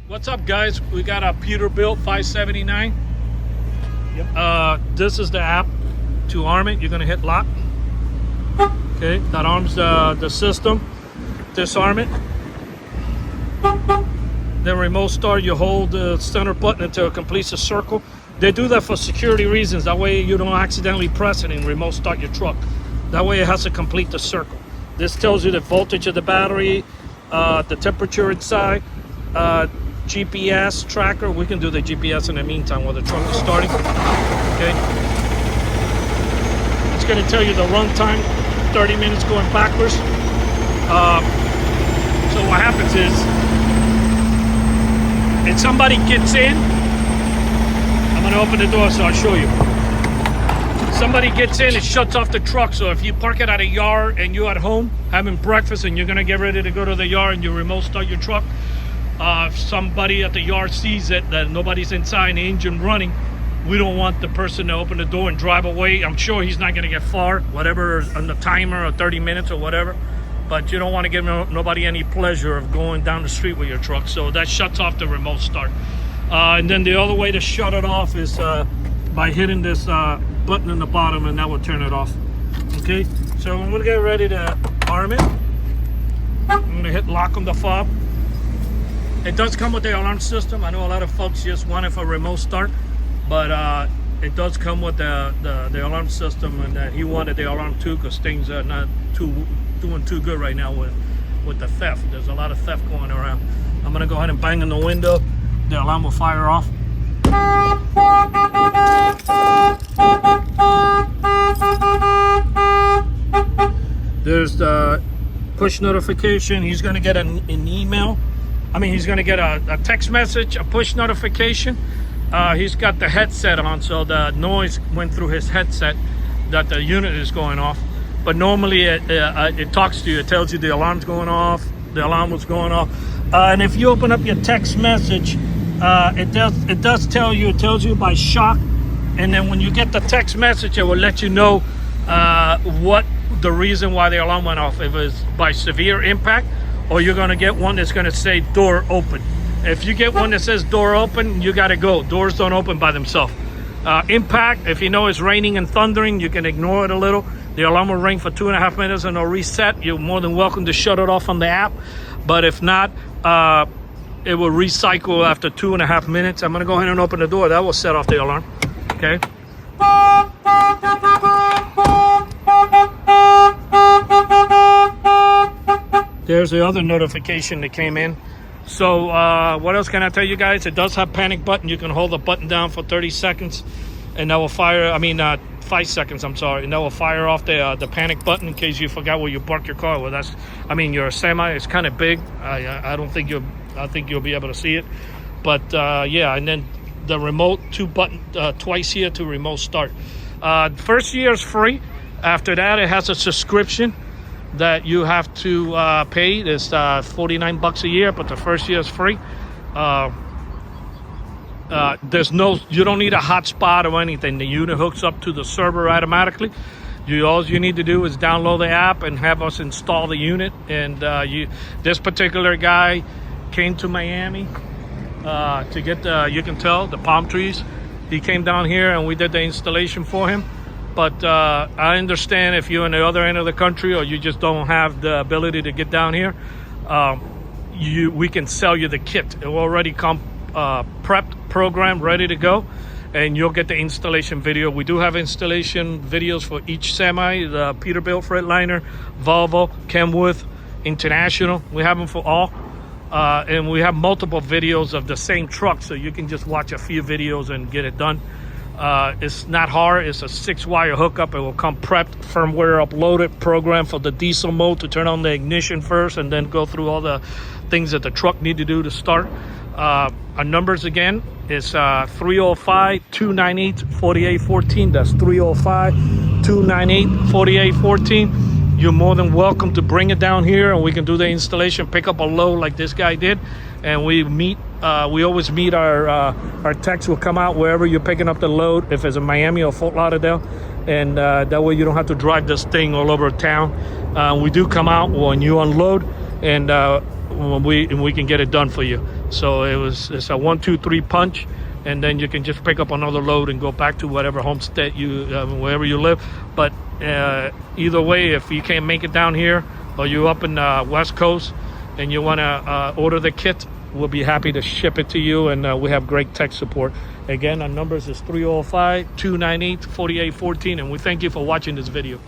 What's up, guys? We got a Peterbilt 579. Yep. This is the app to arm it. You're gonna hit lock. Okay, that arms the system. Disarm it. Then remote start. You hold the center button until it completes a circle. They do that for security reasons. That way you don't accidentally press it and remote start your truck. That way it has to complete the circle. This tells you the voltage of the battery, the temperature inside. GPS tracker. We can do the GPS in the meantime while the truck is starting. Okay. It's going to tell you the run time, 30 minutes going backwards. So what happens is, if somebody gets in, I'm going to open the door so I'll show you. Somebody gets in, it shuts off the truck. So if you park it at a yard and you're at home having breakfast and you're going to get ready to go to the yard and you remote start your truck, if somebody at the yard sees it, that nobody's inside and the engine running, we don't want the person to open the door and drive away. I'm sure he's not going to get far, whatever on the timer, or 30 minutes or whatever. But you don't want to give nobody any pleasure of going down the street with your truck. So that shuts off the remote start. And then the other way to shut it off is by hitting this button in the bottom, and that will turn it off. Okay, so I'm going to get ready to arm it. I'm going to hit lock on the fob. It does come with the alarm system. I know a lot of folks just want it for remote start, but it does come with the alarm system, and he wanted the alarm too because things are not doing too good right now with the theft. There's a lot of theft going around. I'm gonna go ahead and bang on the window. The alarm will fire off. There's the push notification. He's gonna get an email. He's going to get a text message, a push notification. He's got the headset on, so the noise went through his headset that the unit is going off. But normally it talks to you. It tells you the alarm's going off, the alarm was going off. And if you open up your text message, it does tell you, it tells you by shock. And then when you get the text message, it will let you know what the reason why the alarm went off. If it was by severe impact, or you're going to get one that's going to say door open. If you get one that says door open, you got to go. Doors don't open by themselves. Impact, if you know it's raining and thundering, you can ignore it a little. The alarm will ring for 2.5 minutes and it'll reset. You're more than welcome to shut it off on the app. But if not, it will recycle after 2.5 minutes. I'm going to go ahead and open the door. That will set off the alarm. Okay. There's the other notification that came in. So what else can I tell you guys? It does have panic button. You can hold the button down for 30 seconds and that will fire, 5 seconds, I'm sorry. And that will fire off the panic button in case you forgot where you parked your car. Well, your semi is kind of big. I think you'll be able to see it. But yeah, and then the remote twice here to remote start. First year is free. After that, it has a subscription that you have to pay. It's $49 a year, but the first year is free. You don't need a hotspot or anything. The unit hooks up to the server automatically. All you need to do is download the app and have us install the unit. And this particular guy came to Miami to get you can tell the palm trees. He came down here and we did the installation for him. But I understand if you're in the other end of the country or you just don't have the ability to get down here, we can sell you the kit. It will already come prepped, programmed, ready to go, and you'll get the installation video. We do have installation videos for each semi, the Peterbilt, Freightliner, Volvo, Kenworth, International. We have them for all. And we have multiple videos of the same truck, so you can just watch a few videos and get it done. It's not hard. It's a 6-wire hookup. It will come prepped, firmware uploaded, programmed for the diesel mode to turn on the ignition first and then go through all the things that the truck need to do to start. Our numbers again is 305-298-4814. That's 305-298-4814. You're more than welcome to bring it down here and we can do the installation, pick up a load like this guy did. And we always meet our techs will come out wherever you're picking up the load, if it's in Miami or Fort Lauderdale. And that way you don't have to drive this thing all over town. We do come out when you unload and we can get it done for you. So it's a 1-2-3 punch, and then you can just pick up another load and go back to whatever homestead wherever you live. But either way, if you can't make it down here, or you're up in the West Coast and you want to order the kit, we'll be happy to ship it to you, and we have great tech support. Again, our numbers is 305-298-4814, and we thank you for watching this video.